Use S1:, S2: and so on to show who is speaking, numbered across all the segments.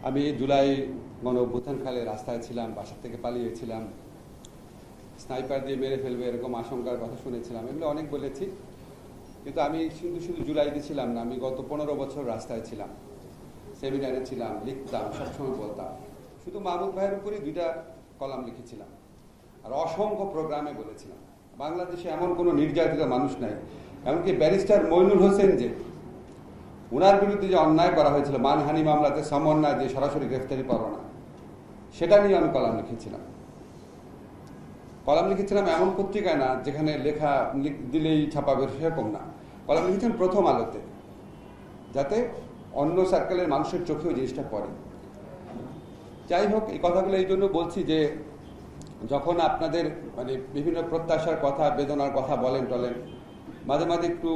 S1: আমি জুলাই গণ অভ্যুত্থানকালে রাস্তায় ছিলাম, বাসা থেকে পালিয়েছিলাম, স্নাইপার দিয়ে মেরে ফেলবে এরকম আশঙ্কার কথা শুনেছিলাম, এগুলো অনেক বলেছি। কিন্তু আমি শুধু শুধু জুলাইতে ছিলাম না, আমি গত 15 বছর রাস্তায় ছিলাম, সেমিনারে ছিলাম, লিখতাম, সবসময় বলতাম। শুধু মাহমুদ ভাইয়ের উপরই 2টা কলাম লিখেছিলাম, আর অসংখ্য প্রোগ্রামে বলেছিলাম বাংলাদেশে এমন কোনো নির্যাতিত মানুষ নাই। এমনকি ব্যারিস্টার মইনুল হোসেন, যে ওনার বিরুদ্ধে যে অন্যায় করা হয়েছিল, মানহানি মামলাতে সমন্বয় দিয়ে সরাসরি গ্রেফতারি পরোয়ানা, সেটা নিয়ে আমি কলাম লিখেছিলাম। কলাম লিখেছিলাম এমন পত্রিকায় না যেখানে লেখা দিলেই ছাপাবে, সেরকম না। কলাম লিখেছিলাম প্রথম আলোতে, যাতে অন্য সার্কেলের মানুষের চোখেও জিনিসটা পড়ে। যাই হোক, এই কথাগুলো এই জন্য বলছি যে যখন আপনাদের বিভিন্ন প্রত্যাশার কথা, বেদনার কথা বলেন টলেন, মাঝে মাঝে একটু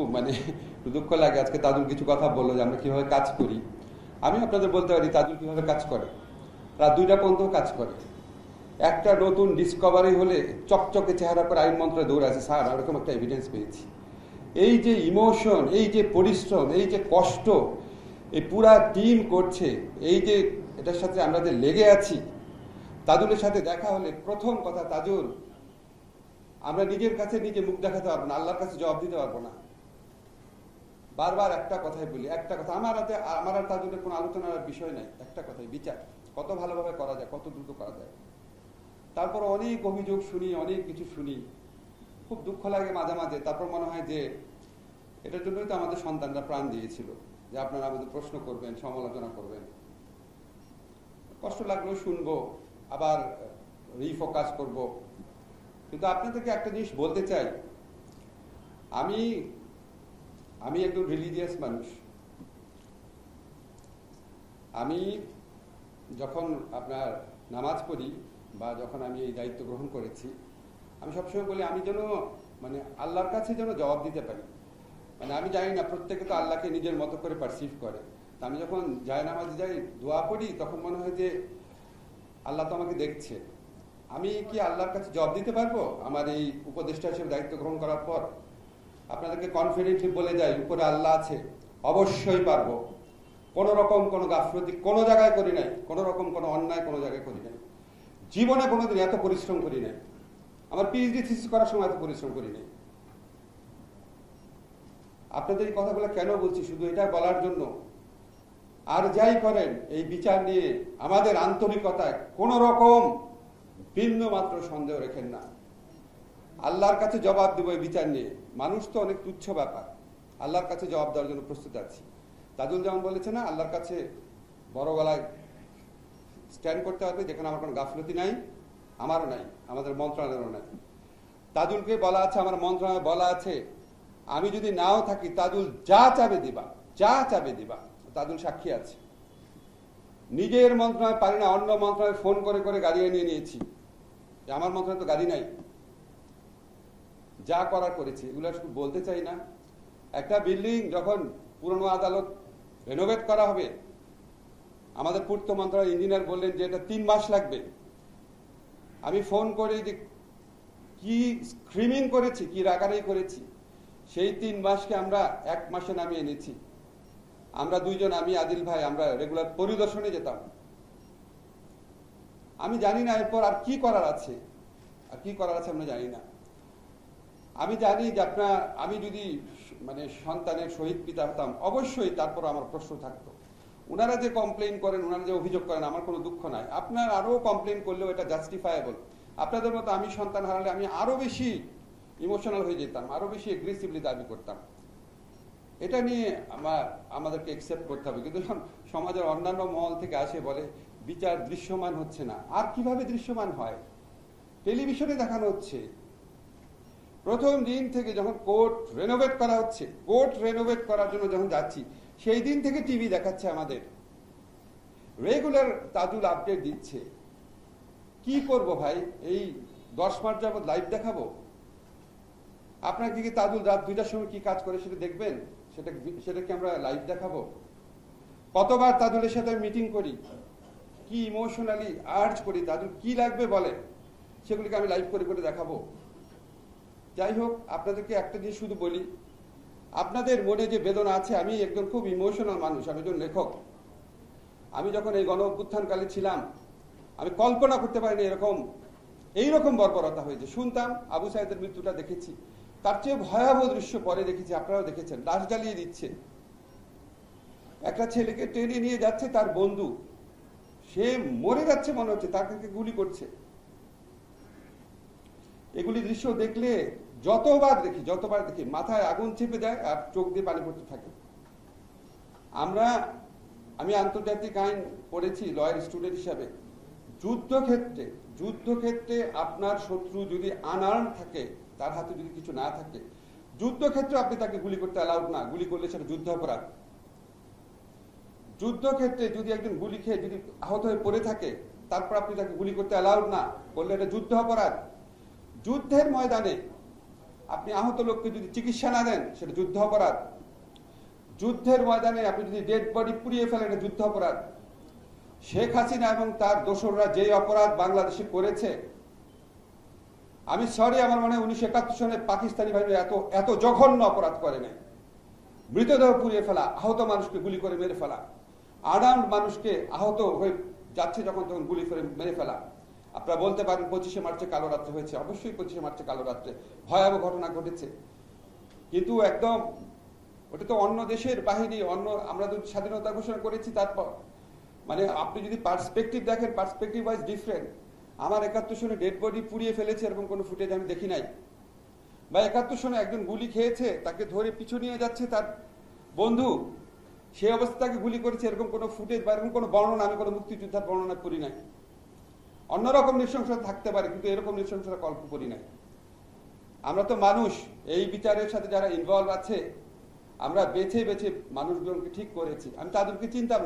S1: দুঃখ লাগে। আজকে তাজুল কিছু কথা বললো যে আমরা কিভাবে কাজ করি। আমি আপনাদের বলতে পারি তাজুল কিভাবে কাজ করে। রাত 2টা পর্যন্ত কাজ করে। একটা নতুন ডিসকভারি হলে চকচকে চেহারা করে আইন মন্ত্রণালয়ে দৌড়ে আছে, স্যার এরকম একটা এভিডেন্স পেয়েছি। এই যে ইমোশন, এই যে পরিশ্রম, এই যে কষ্ট এই পুরা টিম করছে, এই যে এটার সাথে আমরা যে লেগে আছি। তাজুলের সাথে দেখা হলে প্রথম কথা, তাজুল আমরা নিজের কাছে নিজে মুখ দেখাতে পারবো না, আল্লাহর কাছে জবাব দিতে পারবো না। বারবার একটা কথাই বলি, একটা কথা, আমার আর তাজুলের কোনো আলোচনার বিষয় নাই, একটা কথাই, বিচার কত ভালোভাবে করা যায়, কত দ্রুত করা যায়। তারপর অনেক অভিযোগ শুনি, অনেক কিছু শুনি, খুব দুঃখ লাগে মাঝে মাঝে। তারপর মনে হয় যে এটার জন্যই তো আমাদের সন্তানরা প্রাণ দিয়েছিল, যে আপনারা আমাদের প্রশ্ন করবেন, সমালোচনা করবেন। কষ্ট লাগলেও শুনবো, আবার রিফোকাস করব। কিন্তু আপনাদেরকে একটা জিনিস বলতে চাই, আমি একজন রিলিজিয়াস মানুষ। আমি যখন আপনার নামাজ পড়ি বা যখন আমি এই দায়িত্ব গ্রহণ করেছি, আমি সবসময় বলি আমি যেন আল্লাহর কাছে যেন জবাব দিতে পারি। আমি জানি না, প্রত্যেকে তো আল্লাহকে নিজের মতো করে পারসিভ করে। আমি যখন জায়নামাজে যাই, দোয়া পড়ি, তখন মনে হয় যে আল্লাহ তো আমাকে দেখছে। আমি কি আল্লাহর কাছে জবাব দিতে পারবো আমার এই উপদেষ্টা হিসেবে দায়িত্ব গ্রহণ করার পর? আপনাদেরকে কনফিডেন্টলি বলে যাই, উপরে আল্লাহ আছে, অবশ্যই পারবো। কোনো রকম কোনো গাফলতি কোনো জায়গায় করি নাই, কোনো রকম কোনো অন্যায় কোনো জায়গায় করি নাই। জীবনে কোনোদিন এত পরিশ্রম করি নাই। আমার পিএইচডি থিসিস করার সময় এত পরিশ্রম করি নাই। আপনাদের এই কথাগুলো কেন বলছি? শুধু এটা বলার জন্য, আর যাই করেন এই বিচার নিয়ে আমাদের আন্তরিকতায় কোনো রকম ভিন্ন মাত্র সন্দেহ রেখেন না। আল্লাহর কাছে জবাব দেবো এই বিচার নিয়ে। মানুষ তো অনেক তুচ্ছ ব্যাপার, আল্লাহর কাছে জবাব দেওয়ার জন্য প্রস্তুত আছি। তাজুল যেমন বলেছে না, আল্লাহর কাছে বড় গলায় স্ট্যান্ড করতে হবে, যেখানে আমার কোনো গাফলতি নাই, আমারও নাই, আমাদের মন্ত্রণালয়েরও নাই। তাজুলকে বলা আছে, আমার মন্ত্রণালয়ে বলা আছে, আমি যদি নাও থাকি তাজুল যা চাবে দিবা, যা চাবে দিবা। তাজুল সাক্ষী আছে। নিজের মন্ত্রণালয় পারি না, অন্য মন্ত্রণালয়ে ফোন করে করে গাড়ি এনে নিয়েছি। আমার মন্ত্রণালয়ে তো গাড়ি নাই, যা করার করেছি। এগুলো শুধু বলতে চাই না। একটা বিল্ডিং যখন পুরনো আদালত রেনোভেট করা হবে, আমাদের পূর্ত মন্ত্রণালয় ইঞ্জিনিয়ার বললেন যে এটা 3 মাস লাগবে। আমি ফোন করে যে কি স্ক্রিমিং করেছি, কি রাগারাগি করেছি, সেই 3 মাসকে আমরা 1 মাসে নামিয়ে এনেছি। আমরা দুইজন, আমি আদিল ভাই, আমরা রেগুলার পরিদর্শনে যেতাম। আমি জানি না এরপর আর কি করার আছে, আর কি করার আছে আমরা জানি না। আমি জানি যে আমি যদি সন্তানের শহীদ পিতা হতাম, অবশ্যই তারপর আমার প্রশ্ন থাকতো। ওনারা যে কমপ্লেইন করেন, ওনারা যে অভিযোগ করেন, আমার কোনো দুঃখ নাই। আপনার আরো কমপ্লেইন করলেও এটা জাস্টিফায়েবল। আপনাদের মতো আমি সন্তান হারালে আমি আরো বেশি ইমোশনাল হয়ে যেতাম, আরো বেশি এগ্রেসিভলি দাবি করতাম। এটা নিয়ে আমাদেরকে একসেপ্ট করতে হবে। কিন্তু সমাজের অন্যান্য মহল থেকে আসে বলে বিচার দৃশ্যমান হচ্ছে না। আর কিভাবে দৃশ্যমান হয়? টেলিভিশনে দেখানো হচ্ছে। প্রথম দিন থেকে যখন কোর্ট রেনোভেট করা হচ্ছে, কোর্ট রেনোভেট করার জন্য যখন যাচ্ছি, সেই দিন থেকে টিভি দেখাচ্ছে আমাদের, রেগুলার তাজুল আপডেট দিচ্ছে। কি করব ভাই? এই 10 মাস যাবত লাইভ দেখাবো? আপনার কি তাজুল রাত 2টার সময় কি কাজ করে সেটা দেখবেন? সেটা কি আমরা লাইভ দেখাবো? কতবার তাজুলের সাথে মিটিং করি, কি ইমোশনালি আর্জ করি, তাজুল কি লাগবে বলে, সেগুলিকে আমি লাইভ করে করে দেখাবো? যাই হোক, আপনাদেরকে একটা জিনিস শুধু বলি, আপনাদের মনে যে বেদনা আছে, আমি একজন খুব ইমোশনাল মানুষ, আমি একজন লেখক। আমি যখন এই গণ অভ্যুত্থানকালে ছিলাম, আমি কল্পনা করতে পারিনি এইরকম বর্বরতা হয়েছে। শুনতাম, আবু সাইদের মৃত্যুটা দেখেছি, তার চেয়ে ভয়াবহ দৃশ্য পরে দেখেছি, আপনারাও দেখেছেন, লাশ জ্বালিয়ে দিচ্ছে। একটা ছেলেকে টেনে নিয়ে যাচ্ছে তার বন্ধু, সে মরে যাচ্ছে মনে হচ্ছে, তাকে গুলি করছে। এগুলি দৃশ্য দেখলে যতবার দেখি মাথায় আগুন চেপে দেয় আর চোখ দিয়ে পানি পড়তে থাকে। আমি আন্তর্জাতিক আইন পড়েছি লয়ার স্টুডেন্ট হিসাবে। যুদ্ধক্ষেত্রে আপনার শত্রু যদি আনআর্মড থাকে, তার হাতে যদি কিছু না থাকে, যুদ্ধক্ষেত্রে আপনি তাকে গুলি করতে অ্যালাউড না। গুলি করলে সেটা যুদ্ধ অপরাধ। যুদ্ধক্ষেত্রে যদি একজন গুলি খেয়ে যদি আহত হয়ে পড়ে থাকে, তারপর আপনি তাকে গুলি করতে অ্যালাউড না, করলে এটা যুদ্ধ অপরাধ। যুদ্ধের ময়দানে আপনি আহত লোককে যদি চিকিৎসা না দেন, সেটা যুদ্ধ অপরাধ। যুদ্ধের ময়দানে আপনি যদি ডেড বডি পুড়িয়ে ফেলেন, এটা যুদ্ধ অপরাধ। শেখ হাসিনা এবং তার দোসররা যে অপরাধ বাংলাদেশে করেছে, আমি সরি, আমার মনে হয় 1971 সনে পাকিস্তানি বাহিনী এত জঘন্য অপরাধ করে নাই। মৃতদেহ পুড়িয়ে ফেলা, আহত মানুষকে গুলি করে মেরে ফেলা, আর্মড মানুষকে আহত হয়ে যাচ্ছে যখন তখন গুলি করে মেরে ফেলা। আপনারা বলতে পারেন 25শে মার্চে কালো রাত্রে হয়েছে, অবশ্যই 25শে মার্চে কালো রাত্রে ভয়াবহ ঘটনা ঘটেছে, কিন্তু একদম ওটা তো অন্য দেশের বাহিনী, আমরা তো স্বাধীনতা ঘোষণা করেছি, তারপর মানে আপনি যদি পার্সপেক্টিভ দেখেন, পার্সপেক্টিভ ওয়াইজ ডিফারেন্ট। আমার 71 সনে ডেড বডি পুড়িয়ে ফেলেছে এরকম কোনো ফুটেজ আমি দেখি নাই। বা 71 সনে একজন গুলি খেয়েছে, তাকে ধরে পিছু নিয়ে যাচ্ছে তার বন্ধু, সে অবস্থা তাকে গুলি করেছে, এরকম কোনো ফুটেজ বা এরকম কোনো বর্ণনা আমি কোনো মুক্তিযোদ্ধার বর্ণনা করি নাই। অন্যরকম নৃশংসতা থাকতে পারে, কিন্তু এরকম নৃশংসতা কল্প করি নাই। আমরা তো মানুষ, এই বিচারের সাথে যারা ইনভলভ আছে, আমরা বেছে বেছে মানুষগুলোকে ঠিক করেছি। আমি তাদেরকে চিনতাম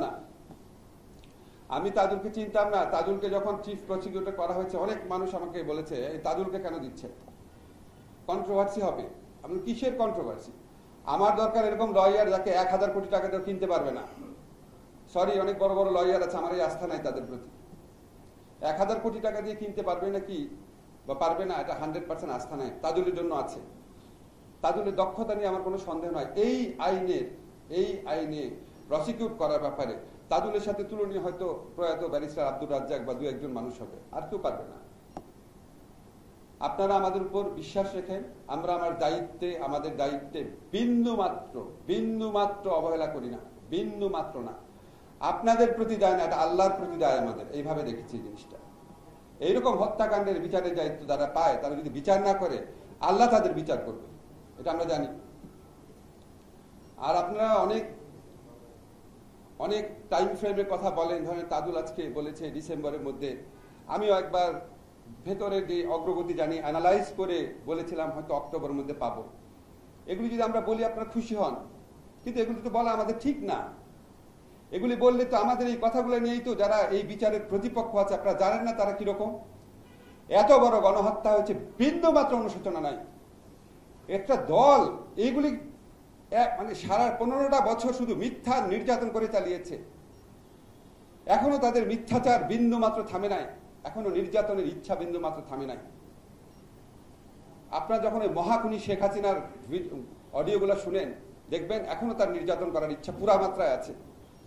S1: না। তাজুলকে যখন চিফ প্রসিকিউটর করা হয়েছে, অনেক মানুষ আমাকে বলেছে, এই তাজুলকে কেন দিচ্ছে, কন্ট্রোভার্সি হবে। আমি কিসের কন্ট্রোভার্সি? আমার দরকার এরকম লয়ার যাকে 1000 কোটি টাকা দিয়ে কিনতে পারবে না। সরি, অনেক বড় বড় লয়ার আছে, আমার এই আস্থা নাই তাদের প্রতি। 1000 কোটি টাকা দিয়ে কিনতে পারবে নাকি বা পারবে না, এটা 100% আস্থা নাই। তাজুলের জন্য আছে। তাজুলের দক্ষতা নিয়ে আমার কোনো সন্দেহ নয়। এই আইনে প্রসিকিউট করার ব্যাপারে তাজুলের সাথে তুলনীয় হয়তো প্রয়াত ব্যারিস্টার আব্দুর রাজ্জাক বা 2-1 মানুষ হবে, আর কেউ পারবে না। আপনারা আমাদের উপর বিশ্বাস রেখেন, আমরা আমাদের দায়িত্বে বিন্দু মাত্র অবহেলা করি না, বিন্দু মাত্র না। আপনাদের প্রতি দায় না, এটা আল্লাহর প্রতি দায় আমাদের। এইভাবে দেখেছি জিনিসটা। এইরকম হত্যাকাণ্ডের বিচারের দায়িত্ব যারা পায়, তারা যদি বিচার না করে, আল্লাহ তাদের বিচার করবে, এটা আমরা জানি। আর আপনারা অনেক টাইম ফ্রেমের কথা বলেন, ধরেন তাজুল আজকে বলেছে ডিসেম্বরের মধ্যে, আমিও একবার ভেতরে যে অগ্রগতি জানি অ্যানালাইজ করে বলেছিলাম হয়তো অক্টোবরের মধ্যে পাবো। এগুলি যদি আমরা বলি আপনারা খুশি হন, কিন্তু এগুলি তো বলা আমাদের ঠিক না। এগুলি বললে তো আমাদের এই কথাগুলো নিয়েই তো যারা এই বিচারের প্রতিপক্ষ আছে, আপনারা জানেন না তারা কিরকম। এত বড় গণহত্যা হয়েছে, বিন্দু মাত্র অনুশোচনা নাই। একটা দল এইগুলি মানে সারা 15টা বছর শুধু মিথ্যা নির্যাতন করে চালিয়েছে। এখনো তাদের মিথ্যাচার বিন্দু মাত্র থামে নাই, এখনো নির্যাতনের ইচ্ছা বিন্দু মাত্র থামে নাই। আপনারা যখন ওই মহাখুনি শেখ হাসিনার অডিওগুলো শুনেন, দেখবেন এখনো তার নির্যাতন করার ইচ্ছা পুরা মাত্রায় আছে,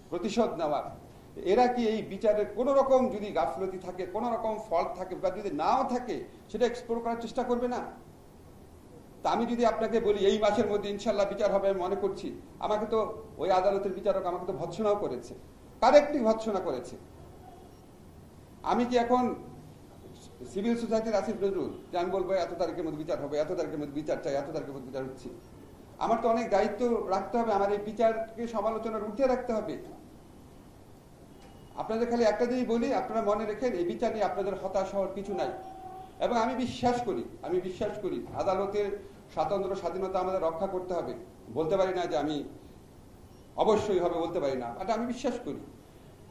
S1: প্রতিশোধ নেওয়ার। এরা কি এই বিচারের কোন রকম যদি গাফলতি থাকে, কোন রকম ফল্ট থাকে, বা যদি নাও থাকে, সেটা এক্সপ্লোর করার চেষ্টা করবে না? তা আমি যদি আপনাকে বলি এই মাসের মধ্যে ইনশাল্লাহ বিচার হবে, আমি মনে করছি, আমাকে তো ওই আদালতের বিচারক আমাকে তো ভৎসনাও করেছে, কারেক্টলি ভৎসনা করেছে। আমি কি এখন সিভিল সোসাইটির আসিফ নজরুল যে আমি বলবো এত তারিখের মধ্যে বিচার হবে, এত তারিখের মধ্যে বিচার চাই, এত তারিখের মধ্যে বিচার হচ্ছে? আমার তো অনেক দায়িত্ব রাখতে হবে, আমার এই বিচারকে সমালোচনার উঠে রাখতে হবে। আপনাদের খালি একটা জিনিস বলি, আপনারা মনে রেখেন, এই বিচার নিয়ে আপনাদের হতাশ হওয়ার কিছু নাই। এবং আমি বিশ্বাস করি আদালতের স্বাধীনতা আমাদের রক্ষা করতে হবে। বলতে পারি না যে আমি অবশ্যই হবে, বলতে পারি না, এটা আমি বিশ্বাস করি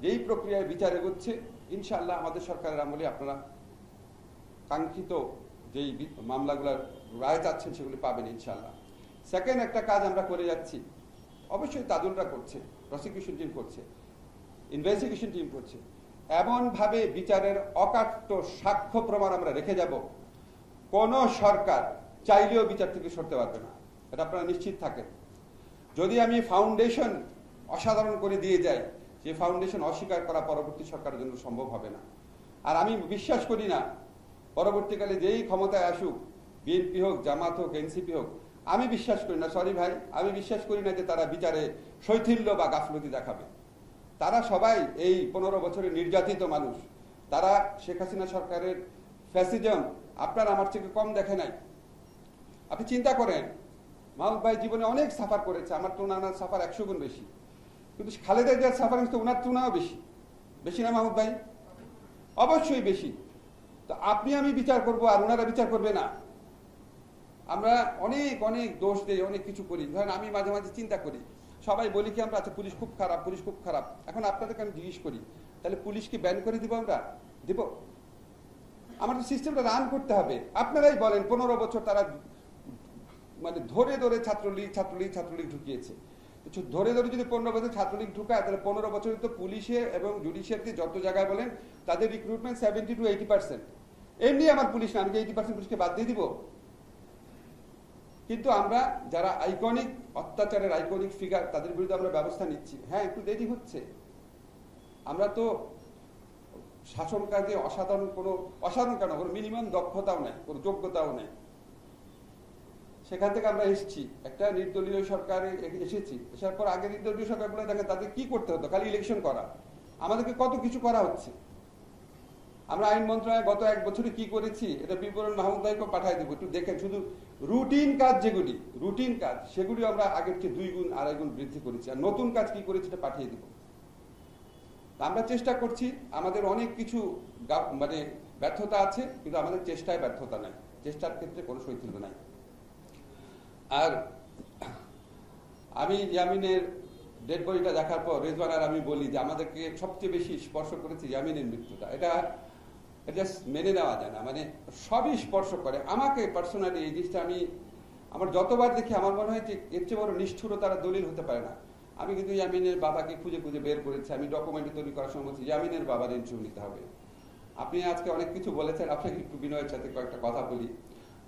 S1: যে এই প্রক্রিয়ায় বিচার এগোচ্ছে। ইনশাআল্লাহ আমাদের সরকারের আমলে আপনারা কাঙ্ক্ষিত যেই মামলাগুলোর রায় চাচ্ছেন সেগুলি পাবেন ইনশাআল্লাহ। সেকেন্ড একটা কাজ আমরা করে যাচ্ছি, অবশ্যই তাজুলরা করছে, প্রসিকিউশন টিম করছে, ইনভেস্টিগেশন টিম করছে। এমনভাবে বিচারের অকাট্য সাক্ষ্য প্রমাণ আমরা রেখে যাব, কোন সরকার চাইলেও বিচার থেকে সরতে পারবে না, এটা আপনারা নিশ্চিত থাকেন। যদি আমি ফাউন্ডেশন অসাধারণ করে দিয়ে যাই, যে ফাউন্ডেশন অস্বীকার করা পরবর্তী সরকারের জন্য সম্ভব হবে না। আর আমি বিশ্বাস করি না পরবর্তীকালে যেই ক্ষমতায় আসুক, বিএনপি হোক, জামাত হোক, এনসিপি হোক, আমি বিশ্বাস করি না, সরি ভাই, আমি বিশ্বাস করি না যে তারা বিচারে শৈথিল্য বা গাফলতি দেখাবে। তারা সবাই এই 15 বছরের নির্যাতিত মানুষ। তারা শেখ হাসিনা সরকারের ফ্যাসিজম আপনার আমার থেকে কম দেখে নাই। আপনি চিন্তা করেন, মাহমুদ ভাই জীবনে অনেক সাফার করেছে, আমার তো ওনার সাফার 100 গুণ বেশি, কিন্তু খালেদা জিয়ার সাফার কিন্তু ওনার তুলনাও বেশি। বেশি না মাহমুদ ভাই? অবশ্যই বেশি। তো আপনি আমি বিচার করব আর ওনারা বিচার করবে না? আমরা অনেক অনেক দোষ দিই, অনেক কিছু করি। ধরেন আমি মাঝে মাঝে চিন্তা করি, সবাই বলি কি আমরা, আচ্ছা পুলিশ খুব খারাপ, পুলিশ খুব খারাপ। এখন আপনাদেরকে আমি জিজ্ঞেস করি, তাহলে পুলিশকে ব্যান করে দিব? আমরা দিব? আমাদের সিস্টেমটা রান করতে হবে। আপনারাই বলেন 15 বছর তারা মানে ধরে ধরে ছাত্রলীগ ঢুকিয়েছে। ধরে ধরে যদি 15 বছর ছাত্রলীগ ঢুকায়, তাহলে 15 বছর তো পুলিশে এবং জুডিশিয়ারিতে যত জায়গায় বলেন তাদের রিক্রুটমেন্ট 70 to 80%। এমনি আমার পুলিশ না, আমি 80% পুলিশকে বাদ দিয়ে দিব? কিন্তু আমরা যারা আইকনিক অত্যাচারের আইকনিক ফিগার, তাদের বিরুদ্ধে আমরা ব্যবস্থা নিচ্ছি। হ্যাঁ, একটু দেরি হচ্ছে। আমরা তো শাসন কাজে অসাধারণ কেন, কোনো মিনিমাম দক্ষতাও নেই, কোনো যোগ্যতাও নেই। সেখান থেকে আমরা এসেছি, একটা নির্দলীয় সরকারে এসেছি। এসার পর আগে নির্দলীয় সরকারগুলো দেখেন তাদের কি করতে হতো, খালি ইলেকশন করা। আমাদেরকে কত কিছু করা হচ্ছে। আমরা আইন মন্ত্রণালয়ে গত 1 বছরে কি করেছি, এটা বিবরণ মাহমুদ ভাইকে পাঠিয়ে দেবো, একটু দেখেন। শুধু রুটিন কাজ রুটিন কাজ, সেগুলি আমরা আগের চেয়ে 2 গুণ 2.5 গুণ বৃদ্ধি করেছি। আর নতুন কাজ কি করেছি এটা পাঠিয়ে দেবো। আমরা চেষ্টা করছি। আমাদের অনেক কিছু মানে ব্যর্থতা আছে, কিন্তু আমাদের চেষ্টায় ব্যর্থতা নাই, চেষ্টার ক্ষেত্রে কোনো শৈথিল্য নাই। আর আমি ইয়ামিনের ডেড বডিটা দেখার পর রেজওয়ান আর আমি বলি যে আমাদেরকে সবচেয়ে বেশি স্পর্শ করেছে ইয়ামিনের মৃত্যুটা। এটা মেনে নেওয়া যায় না, মানে সবই স্পর্শ করে আমাকে পার্সোনালি। এই জিনিসটা আমার যতবার দেখি আমার মনে হয় যে এর চেয়ে বড় নিষ্ঠুরতার দলিল হতে পারে না। আমি কিন্তু ইয়ামিনের বাবাকে খুঁজে খুঁজে বের করেছি। আমি ডকুমেন্ট তৈরি করার সময় বলছি ইয়ামিনের বাবার ইন্টারভিউ নিতে হবে। আপনি আজকে অনেক কিছু বলেছেন, আপনাকে একটু বিনয়ের সাথে কয়েকটা কথা বলি।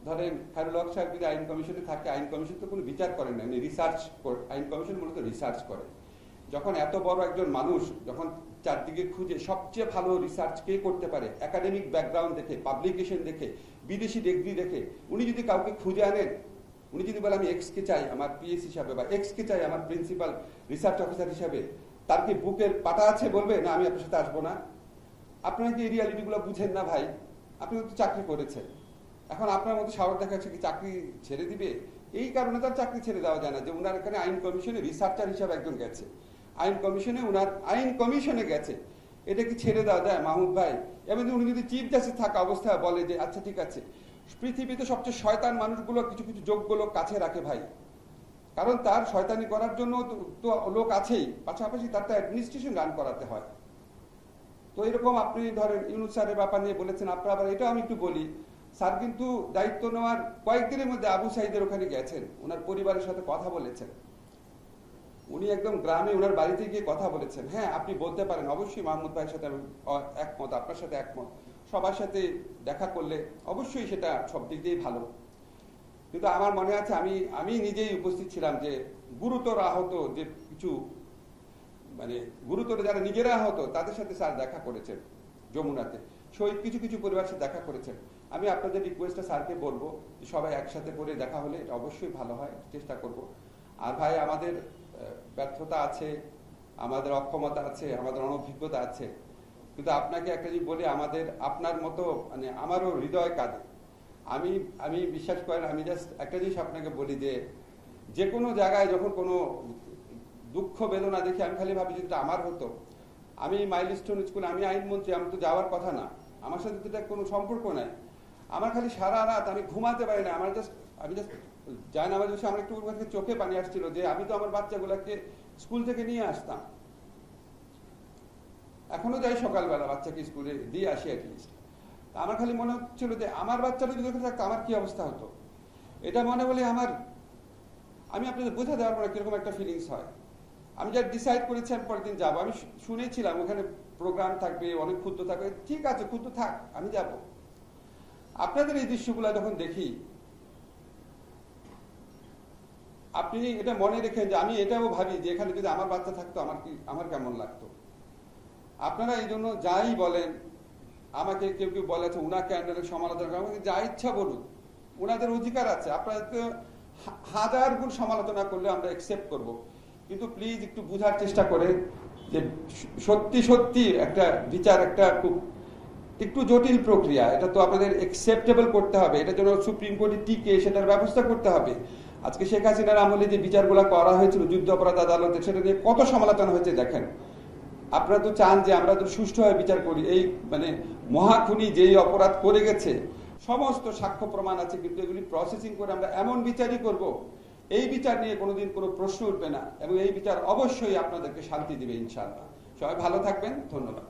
S1: ধরেন খায়রুল হক সাহেব যদি আইন কমিশনে থাকে, আইন কমিশন তো কোনো বিচার করেন না, রিসার্চ করে। আইন কমিশন মূলত রিসার্চ করে। যখন এত বড় একজন মানুষ যখন চারদিকে খুঁজে সবচেয়ে ভালো রিসার্চ কে করতে পারে, একাডেমিক ব্যাকগ্রাউন্ড দেখে, পাবলিকেশন দেখে, বিদেশি ডিগ্রি দেখে, উনি যদি কাউকে খুঁজে আনেন, উনি যদি বলে আমি এক্স কে চাই আমার পিএস হিসাবে, বা এক্স কে চাই আমার প্রিন্সিপাল রিসার্চ অফিসার হিসাবে, তার কি বুকের পাটা আছে বলবে না আমি আপনার সাথে আসবো না? আপনারা কি এই রিয়ালিটিগুলো বুঝেন না ভাই? আপনি তো চাকরি করেছেন, এখন আপনার মতো সাহস দেখাচ্ছে কি চাকরি ছেড়ে দিবে? এই কারণে তার চাকরি ছেড়ে দেওয়া যায় না যে উনার এখানে আইন কমিশনে রিসার্চার হিসাবে একজন গেছে, আইন কমিশনে গেছে, এটা কি ছেড়ে দেওয়া যায় মাহমুদ ভাই? এবং উনি যদি চিফ জাস্টিস থাকা অবস্থায় বলে যে আচ্ছা ঠিক আছে, পৃথিবীতে সবচেয়ে শয়তান মানুষগুলো কিছু কিছু যোগ্য লোক কাছে রাখে ভাই, কারণ তার শয়তানি করার জন্য তো লোক আছেই, পাশাপাশি তার তো অ্যাডমিনিস্ট্রেশন রান করাতে হয়। তো এরকম আপনি ধরেন ইউনুস স্যারের ব্যাপার নিয়ে বলেছেন, আপনার আবার এটাও আমি একটু বলি, স্যার কিন্তু দায়িত্ব নেওয়ার কয়েকদিনের মধ্যে আবু সাইদের ওখানে গেছেন, ওনার পরিবারের সাথে কথা বলেছেন, উনি একদম গ্রামে ওনার বাড়িতে গিয়ে কথা বলেছেন। হ্যাঁ, আপনি বলতে পারেন অবশ্যই মাহমুদ ভাইয়ের সাথে আমি একমত, আপনার সাথে একমত, সবার সাথে দেখা করলে অবশ্যই সেটা সব দিক দিয়েই ভালো। কিন্তু আমার মনে আছে আমি নিজেই উপস্থিত ছিলাম যে গুরুতর আহত যে কিছু মানে গুরুতর যারা নিজেরা আহত তাদের সাথে স্যার দেখা করেছেন যমুনাতে, শহীদ কিছু কিছু পরিবারের সাথে দেখা করেছেন। আমি আপনাদের রিকোয়েস্টটা স্যারকে বলবো যে সবাই একসাথে করে দেখা হলে এটা অবশ্যই ভালো হয়, চেষ্টা করব। আর ভাই আমাদের ব্যর্থতা আছে, আমাদের অক্ষমতা আছে, আমাদের অনভিজ্ঞতা আছে, কিন্তু আপনাকে একটা জিনিস বলি, আপনার মতো মানে আমারও হৃদয় কাঁদে। আমি বিশ্বাস করেন, আমি জাস্ট একটা জিনিস আপনাকে বলি যে কোনো জায়গায় যখন কোনো দুঃখ বেদনা দেখি আমি খালি ভাবি যদি আমার হতো। আমি মাইলস্টোন স্কুলে, আমি আইনমন্ত্রী, আমি তো যাওয়ার কথা না, আমার সাথে তো কোনো সম্পর্ক নাই। আমার খালি সারা রাত আমি ঘুমাতে পারি না, আমি জাস্ট জানি না, আমার আমার একটু চোখে পানি আসছিল যে আমি তো আমার বাচ্চাগুলোকে স্কুল থেকে নিয়ে আসতাম, এখনো যাই সকালবেলা বাচ্চাকে স্কুলে দিয়ে আসি অ্যাটলিস্ট। আমার খালি মনে হচ্ছিল যে আমার বাচ্চাটা যদি ওখানে থাকতো আমার কি অবস্থা হতো। এটা মনে বলে আমি আপনাদের বোঝা দেওয়ার পরে কিরকম একটা ফিলিংস হয়। আমি যা ডিসাইড করেছি আমি পরের দিন যাবো। আমি শুনেছিলাম ওখানে প্রোগ্রাম থাকবে, অনেক ক্ষুদ্র থাকবে, ঠিক আছে ক্ষুদ্র থাক, আমি যাব। আপনাদের এই দৃশ্যগুলো যখন দেখি, আপনি এটা মনে রেখেন যে আমি এটাও ভাবি যে এখানে যদি আমার বাচ্চা থাকতো আমার কেমন লাগতো। আপনারা এই জন্য যাই বলেন, আমাকে কেউ কেউ বলেছে উনাকে সমালোচনা করেন, যা ইচ্ছা বলুন, ওনাদের অধিকার আছে। আপনারা তো হাজার গুণ সমালোচনা করলে আমরা অ্যাকসেপ্ট করব, কিন্তু প্লিজ একটু বোঝার চেষ্টা করেন যে সত্যি সত্যি একটা বিচার একটা খুব একটু জটিল প্রক্রিয়া। এটা তো আপনাদের অ্যাকসেপ্টেবল করতে হবে, এটা যেন সুপ্রিম কোর্টে টিকে সেটার ব্যবস্থা করতে হবে। আজকে শেখ হাসিনার আমলে যে বিচারগুলো করা হয়েছিল যুদ্ধ অপরাধ আদালতে, সেটা নিয়ে কত সমালোচনা হয়েছে দেখেন। আপনারা তো চান যে আমরা তো সুষ্ঠুভাবে বিচার করি। এই মানে মহাখুনি যেই অপরাধ করে গেছে, সমস্ত সাক্ষ্য প্রমাণ আছে, কিন্তু এগুলি প্রসেসিং করে আমরা এমন বিচারই করব, এই বিচার নিয়ে কোনোদিন কোনো প্রশ্ন উঠবে না, এবং এই বিচার অবশ্যই আপনাদেরকে শান্তি দিবে ইনশাআল্লাহ। সবাই ভালো থাকবেন, ধন্যবাদ।